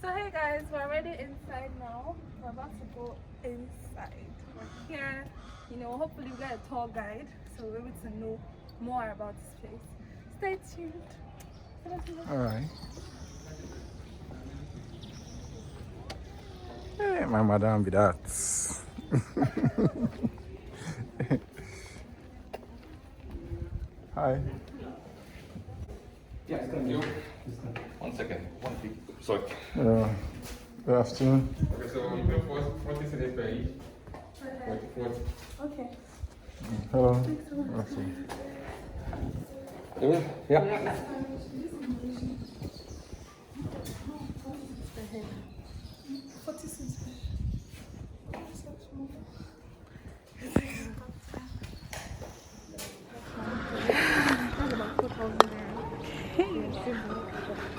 So hey guys, we're already inside now. We're about to go inside. We're here, hopefully we get a tour guide so we're able to know more about this place. Stay tuned. Alright. Hey, my madam be that. Hi. Yes, thank you. 1 second. Sorry. Good afternoon. Okay, so you pay 40 cedis per each. 40. Okay. Hello. Yeah.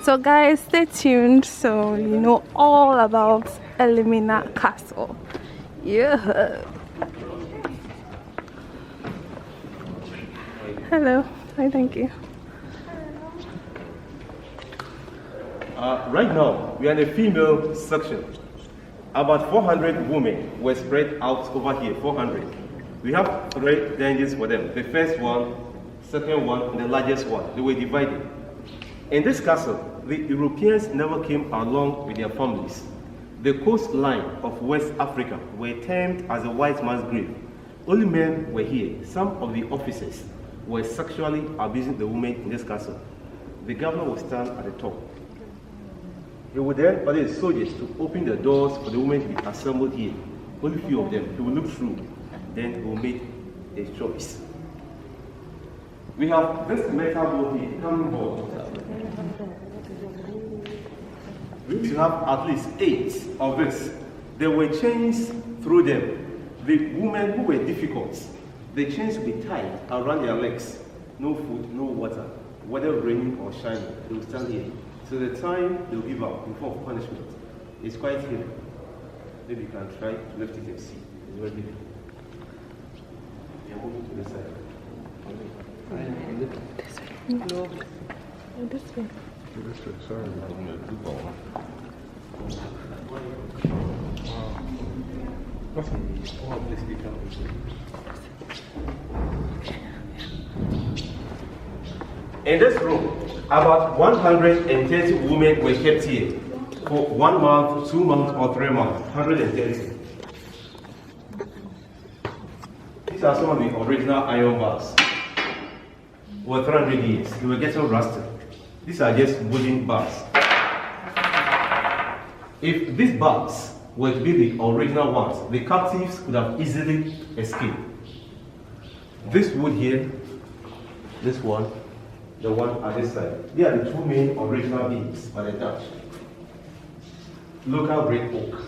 So guys, stay tuned so you know all about Elmina Castle. Yeah. Hello. Hi, thank you. Right now, we are in the female section. About 400 women were spread out over here, 400. We have 3 dungeons for them. The first one, second one, and the largest one. They were divided. In this castle, the Europeans never came along with their families. The coastline of West Africa were termed as a white man's grave. Only men were here. Some of the officers were sexually abusing the women in this castle. The governor would stand at the top. He would then order his soldiers to open the doors for the women to be assembled here. Only few of them. He will look through, then he will make a choice. We have this metal board here, coming board. We used to have at least 8 of this. There were chains through them. The women who were difficult, the chains would be tied around their legs. No food, no water. Whether raining or shining, they will stand here. So the time they will give up in form of punishment is quite heavy. Maybe you can try to lift it and see. It's very heavy. We are moving to the side. No, this way. This way, sorry. In this room, about 130 women were kept here for 1 month, 2 months, or 3 months. 130. These are some of the original iron bars. For 300 years, they were getting rusted. These are just wooden bars. If these bars were to be the original ones, the captives could have easily escaped. This wood here, this one, the one at this side, they are the 2 main original beams by the Dutch. Local red oak.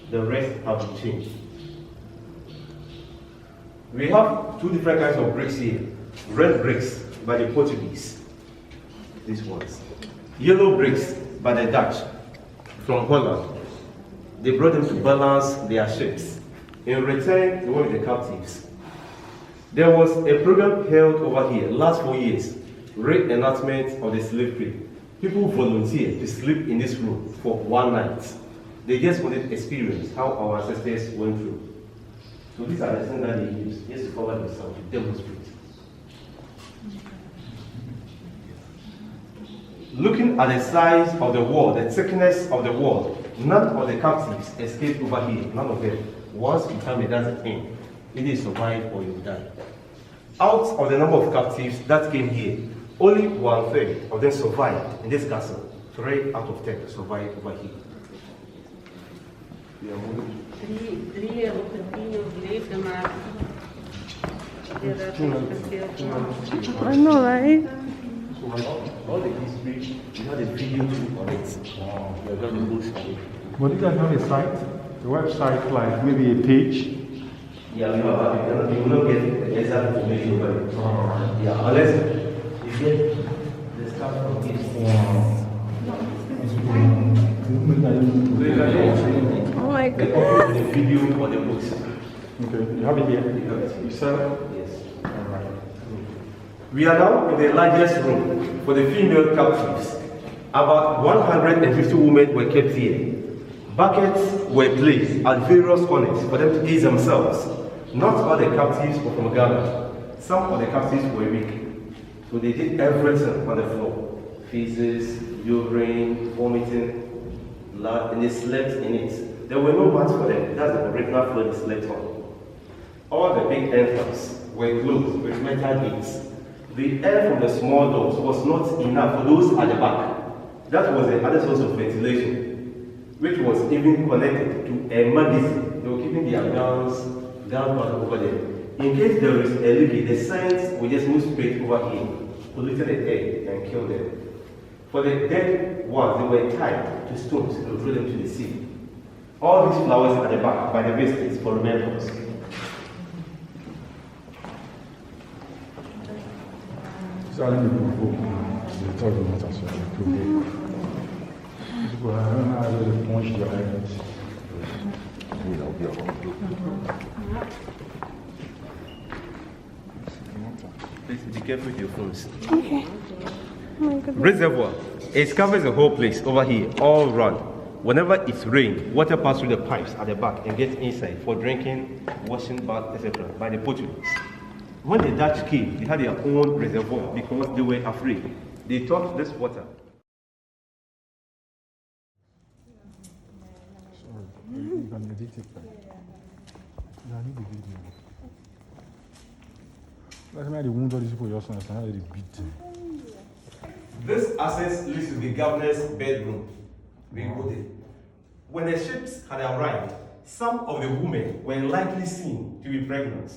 The rest have been changed. We have 2 different kinds of bricks here. Red bricks by the Portuguese, these ones. Yellow bricks by the Dutch from Holland. They brought them to balance their ships. In return, they went with the captives. There was a program held over here last 4 years, reenactment of the slave trade. People volunteered to sleep in this room for 1 night. They just wanted to experience how our ancestors went through. So these are the things that they use just to cover themselves, to demonstrate. Looking at the size of the wall, the thickness of the wall, none of the captives escaped over here, none of them. Once you come in, that's the thing. Either you survive or you die. Out of the number of captives that came here, only 1/3 of them survived in this castle. 3 out of 10 survived over here. We are moving. 3 op het nieuw leefde maar. I know, right? All the history, we had a video too on it. We are going to post on it. But you guys have a site? The website, like maybe a page? Yeah, we have you will not get the exact information about it. Yeah, unless you get the stuff from this. Oh my god. The video or the books. Okay, you have it here? You sell it? Yes. We are now in the largest room for the female captives. About 150 women were kept here. Buckets were placed at various corners for them to ease themselves. Not all the captives were from Ghana. Some of the captives were weak. So they did everything on the floor. Feces, urine, vomiting, blood, and they slept in it. There were no mats for them. That's the original floor they slept on. All the big entrances were closed with metal gates. The air from the small doors was not enough for those at the back. That was the other source of ventilation, which was even connected to a magazine. They were keeping their guns, gunpowder over there. In case there is a leak, the science will just move straight over here, polluting the air and kill them. For the dead ones, they were tied to stones and throw them to the sea. All these flowers at the back by the visitors for remembrance. Ça, il faut le temps de montation. Du coup, on a le ponche direct. Please be careful with your phones. Okay. Oh my goodness. Reservoir. It covers the whole place over here, all around. Whenever it's rain, water passes through the pipes at the back and gets inside for drinking, washing, bath, etc. by the Portuguese. When the Dutch came, they had their own reservoir because they were afraid. They thought this water. Sorry, you can edit it. I need the video. That's why the wound all these people just understand how they beat them. This access leads to the governor's bedroom. We go there. When the ships had arrived, some of the women were likely seen to be pregnant.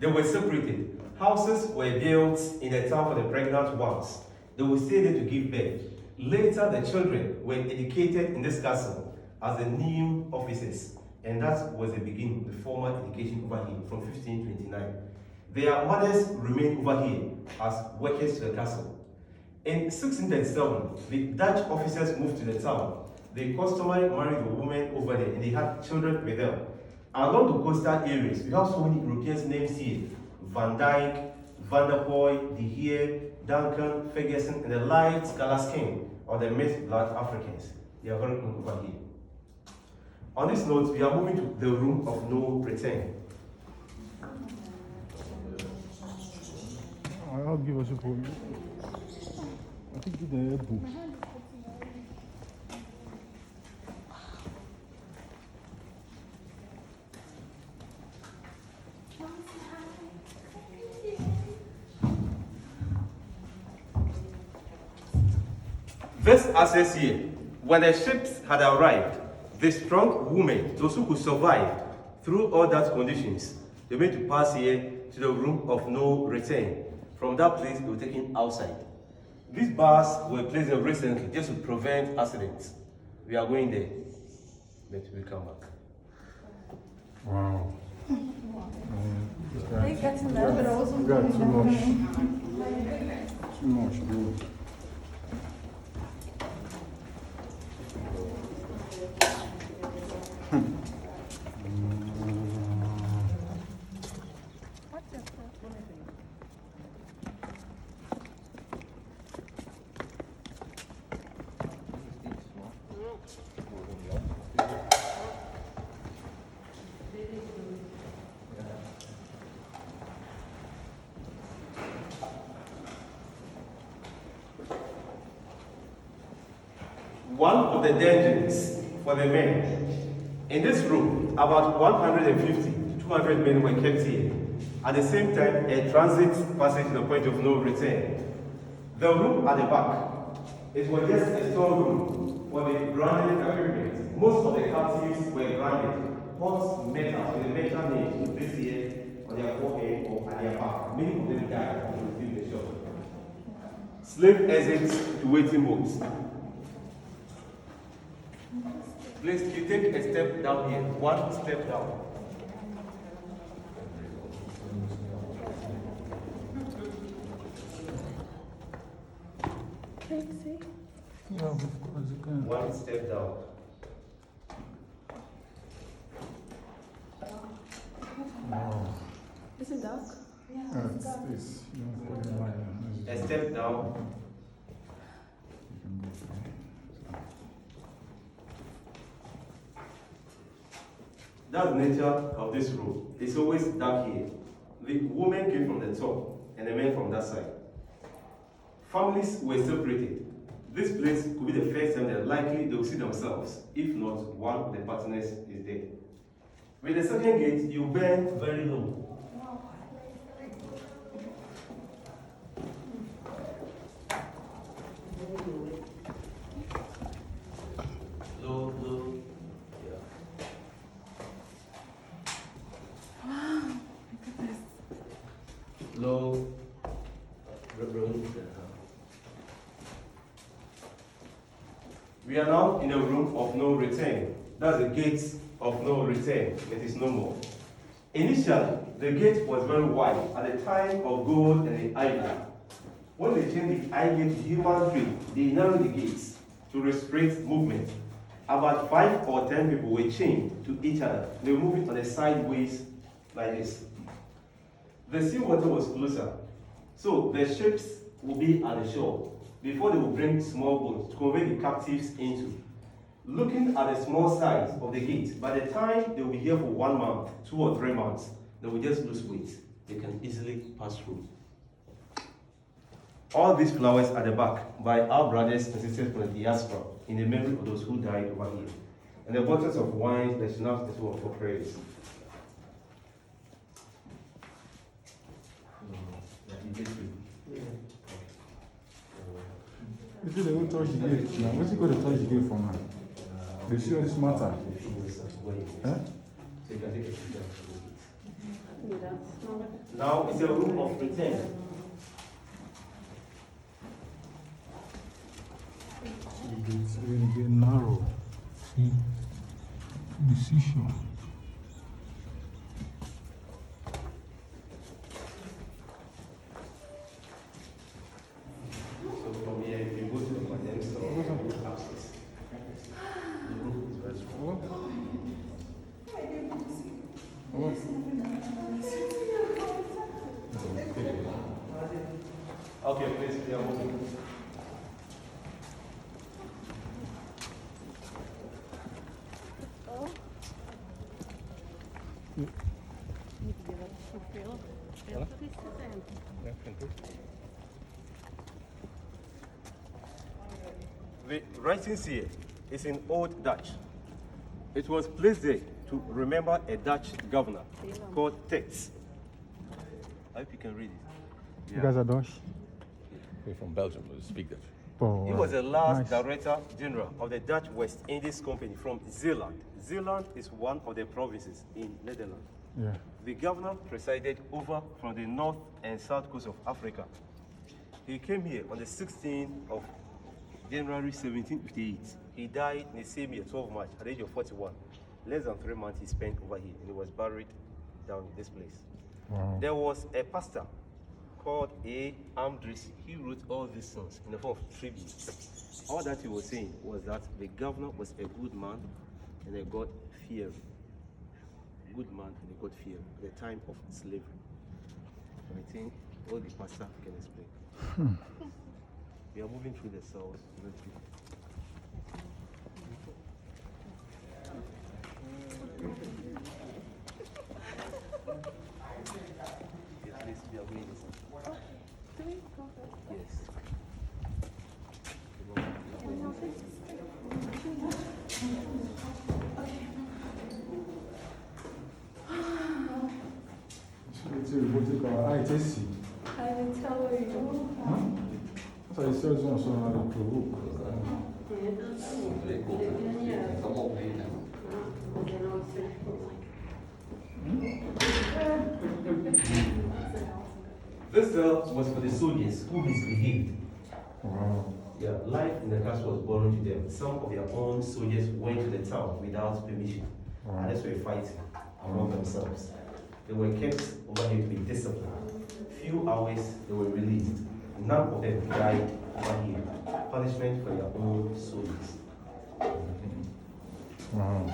They were separated. Houses were built in the town for the pregnant ones. They would stay there to give birth. Later, the children were educated in this castle as the new officers, and that was the beginning of the formal education over here from 1529. Their mothers remained over here as workers to the castle. In 1637, the Dutch officers moved to the town. They customarily married the women over there, and they had children with them. Along the coastal areas, we have so many European names here: Van Dyke, Van der Poy, De Heer, Duncan, Ferguson, and the light color skin or the mixed blood Africans. They are very common over here. On this note, we are moving to the room of no return. I'll give us a call. I think it's the book. This access here, when the ships had arrived, the strong women, those who could survive through all that conditions, they went to pass here to the room of no return. From that place, they were taken outside. These bars were placed there recently just to prevent accidents. We are going there. Let me come back. Wow. Are you getting that? But I wasn't You got doing too that. much. Too much, bro. One of the dungeons for the men. In this room, about 150 to 200 men were kept here. At the same time, a transit passage to the point of no return. The room at the back, it was just a storeroom for the branded equipment. Most of the captives were branded. Hot metal with a metal name this here on their forehead or at their back. Many of them died and received the shock. Slave exits to waiting boats. Please, you take a step down here. One step down. Crazy. Yeah, of course you can. One step down. Wow. Is it dark? It's this. You don't put it in line. A step down. You can go through. That's the nature of this room. It's always dark here. The women came from the top and the men from that side. Families were separated. This place could be the first time that likely they will see themselves. If not, one of the partners is dead. With the second gate, you bend very low. Low, low. Yeah. Wow, look at this. Low. We are now in a room of no return. That's the gate of no return. It is no more. Initially, the gate was very wide at the time of gold and the ivory. When they changed the eye gate to human trade, they narrowed the gates to restrict movement. About 5 or 10 people were chained to each other. They were moving on the sideways like this. The seawater was closer, so the ships would be at the shore before they would bring small boats to convey the captives into. Looking at the small size of the gate, by the time they will be here for 1 month, 2 or 3 months, they will just lose weight. They can easily pass through. All these flowers at the back by our brothers and sisters from the diaspora in the memory of those who died over here. And the bottles of wine, the schnapps, as well for prayers. If they don't touch the gate, now what's he going to touch the gate for now? They see all this matter. Huh? Now it's a room of return. It's really narrow. See? Decision. So from here, if you go to the condemned store, upstairs. The room is very small. Okay, please, we are moving. The writings here is in Old Dutch. It was placed there to remember a Dutch governor called Tex. I hope you can read it. You guys are Dutch? We're from Belgium, we speak Dutch. Oh, He was the last nice. director general of the Dutch West Indies Company from Zeeland. Zeeland is one of the provinces in Netherlands. Yeah. The governor presided over from the north and south coast of Africa. He came here on the 16th of January 1758. He died in the same year, 12 March, at the age of 41. Less than 3 months he spent over here, and he was buried down in this place. Wow. There was a pastor called A. Amdris. He wrote all these songs in the form of tributes. All that he was saying was that the governor was a good man and a God-fearing. Good man and a God-fearing at the time of slavery. I think all the pastor can explain. We are moving through the cells. Yes, we are going inside. Yes. It's a robotic ITC. I will tell you. So it says on so how to provoke. This cell was for the soldiers who misbehaved. Wow. Yeah, life in the castle was borrowed to them. Some of their own soldiers went to the town without permission. Wow. And they were fighting among themselves. They were kept over here to be disciplined. Few hours they were released. None of them died over here. Punishment for their own soldiers. Wow.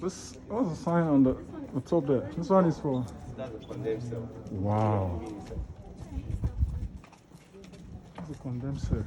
This, what's the sign on the top there? This one is for. That's the condemned cell. Wow. That's a condemned cell.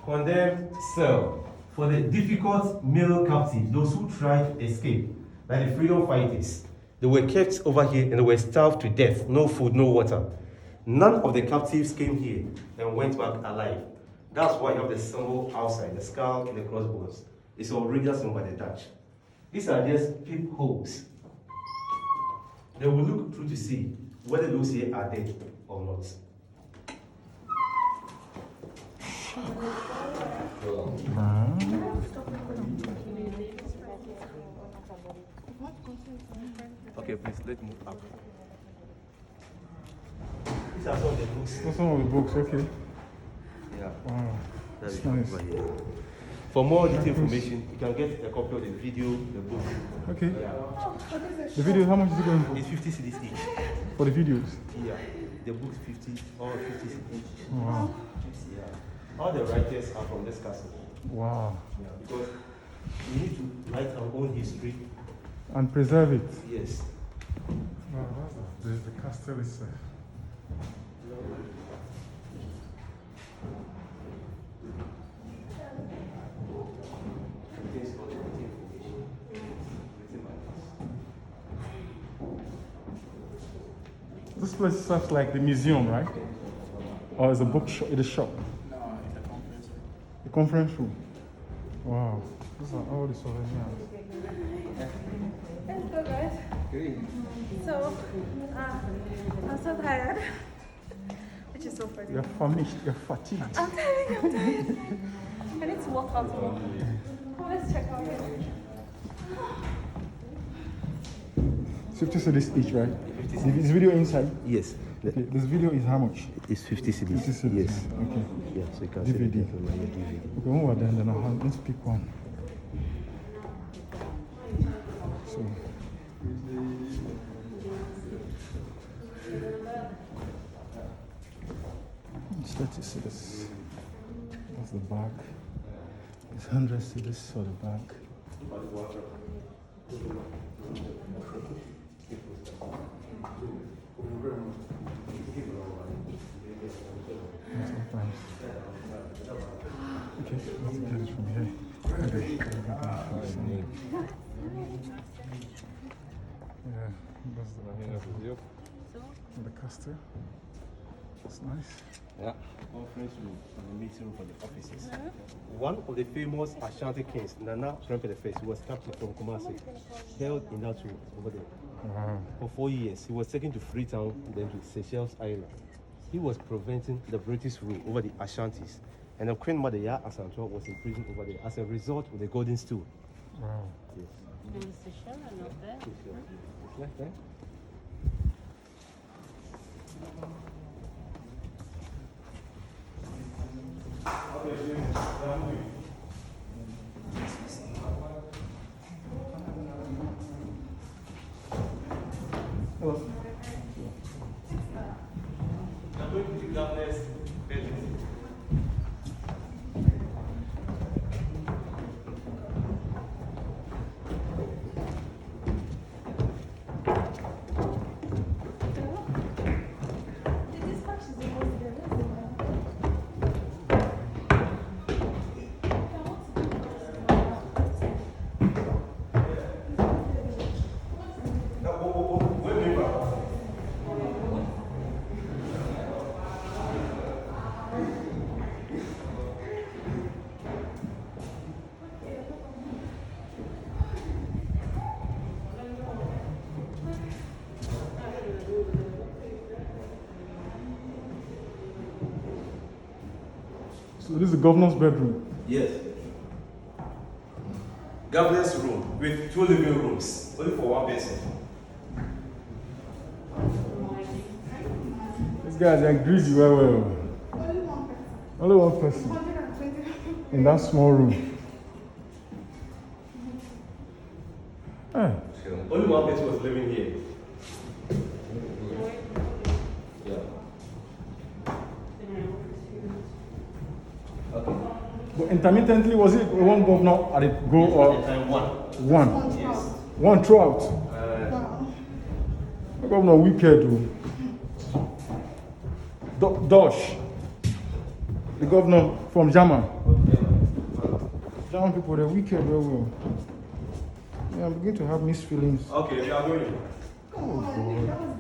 Condemned cell for the difficult male captives, those who tried to escape, like the freedom fighters. They were kept over here and they were starved to death, no food, no water. None of the captives came here and went back alive. That's why you have the symbol outside, the skull and the crossbones. It's original symbol by the Dutch. These are just peepholes. They will look through to see whether those here are dead or not. Okay, please, let's move up. These are some of the books. That's some of the books, okay. Yeah. Wow. That's That's nice. over here. For more detailed information, you can get a copy of the video, the book. Okay. Yeah. The video, how much is it going for? It's 50 CDs each. For the videos? Yeah. The book's 50, all 50 CDs each. Wow. Yeah. All the writers are from this castle. Wow. Yeah. Because we need to write our own history. And preserve it. Yes. Wow, that's the castle itself. This place serves like the museum, right? Or is a book shop? It is shop. No, it's a conference room. The conference room. Wow. These are all the souvenirs. Let's go, guys. So, I'm so tired. Which is so funny. You're famished. You're fatigued. I'm tired. I need to walk out more. Let's check out here. 50 cedis each, right? Is video inside? Yes. Okay. This video is how much? It's 50 CDs. 50 cedis. Yes. Okay. Yeah, so you can DVD. see it on your DVD. Okay, when we're done, then let's pick one. So. It's 30 cedis. That's the back. It's 100 cedis for the back. Sometimes. Okay, let's get it from here. Okay. Yeah, that's the castle. That's nice. Yeah. Conference room and a meeting room for the officers. One of the famous Ashanti kings, Nana Trumpet I, was captured from Kumasi, held in that room over there. Wow. For 4 years, he was taken to Freetown, then to Seychelles Island. He was preventing the British rule over the Ashantis, and the Queen Mother Ya Asantua was imprisoned over there as a result of the Golden Stool. Wow. Yes. And Seychelles are not there. It's like that. Hello. I'm going to the governor's bedroom. So this is the governor's bedroom. Yes. Governor's room with 2 living rooms, only for 1 person. These guys are greasy well, well. Only one person. In that small room. Only one person was living here. Yeah. Okay. But intermittently, was it one governor at a go or One. one? Yes. One throughout. The governor wicked. Dosh. The governor from German. German people, they're wicked very well. Yeah, I'm beginning to have mixed feelings. Okay, we are going. Oh, God.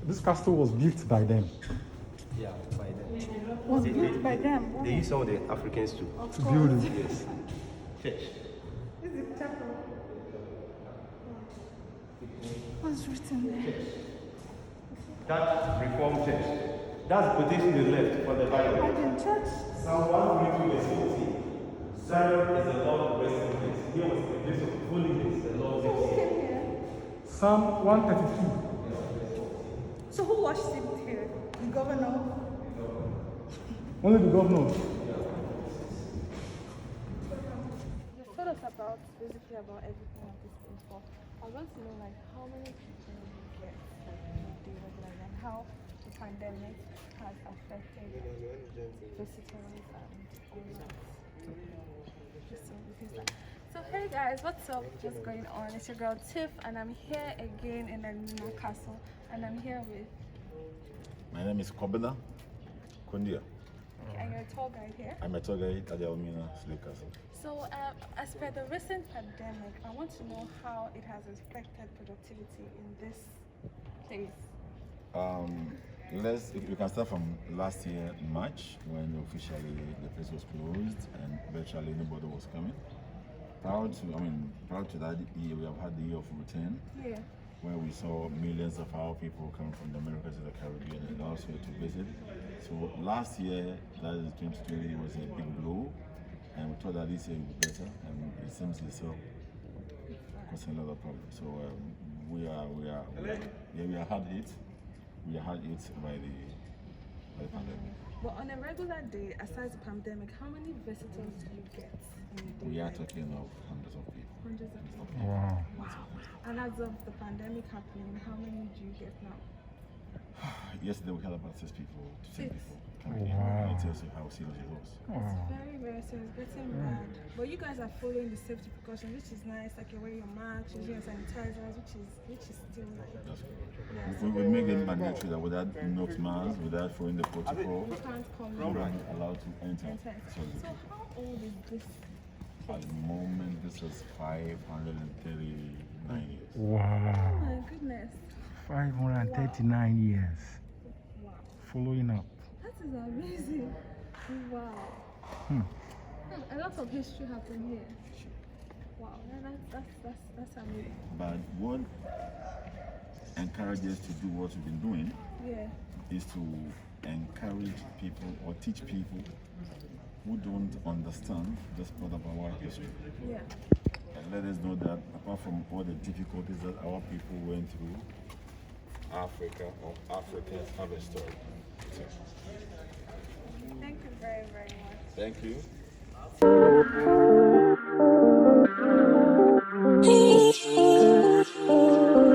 This castle was built by them. Yeah, by them. Was built by them. They use some of the Africans too. To build it. Yes. Church. Is it chapel? What's written there? That Reformed church. That's the quotation they left for the Bible. Pardon, church? Psalm 122 verse 14. Zion is the Lord's resting place. Here was the place of holiness, the Lord Who lives here. came here? Psalm 132. So who worshipped here? The governor? Only the governor. Just told us about basically about everything of this place, but I want to know like how many people you get like in a day regularly and how the pandemic has affected visitors and all that. So hey guys, what's up? What's going on? It's your girl Tiff and I'm here again in Elmina Castle and I'm here with My name is Kobina Kundia. and you're a tour guide here. I'm a tour guide at the Elmina Castle. So, as per the recent pandemic, I want to know how it has affected productivity in this place. We can start from last year, March, when officially the place was closed and virtually nobody was coming. Prior to that year, we have had the year of routine, Yeah. where we saw millions of our people coming from the Americas to the Caribbean and also to visit. So last year, that is 2020, was a big blow, and we thought that this year would be better, and it seems it's so causing a lot of problems. So we are hard hit. We are hard hit by the pandemic. But on a regular day, aside the pandemic, how many visitors do you get in a day? We are talking of hundreds of people. Hundreds of people. Wow. Wow. And as of the pandemic happening, how many do you get now? Yesterday we had about 6 people, 10 Six? people coming in. Wow. And it tells you how serious it was. It's very, very serious, getting bad. But you guys are following the safety precautions, which is nice. Like you're wearing your mask, using your sanitizers, which is still nice. That's good. Yeah, We make it mandatory that without nose mask, without following the protocol, you can't come we in. are not allowed to enter. Enter. So So how old is this? at the moment, this is 539 years. Oh Wow. my goodness. 539 years. Wow. Following up. That is amazing. Wow. A lot of history happened here. Wow. Yeah, that's amazing. But what encourages us to do what we've been doing Yeah. is to encourage people or teach people who don't understand this part of our history. Yeah. And let us know that apart from all the difficulties that our people went through, Africa or Africans have a story. So, Thank you very, very much. thank you.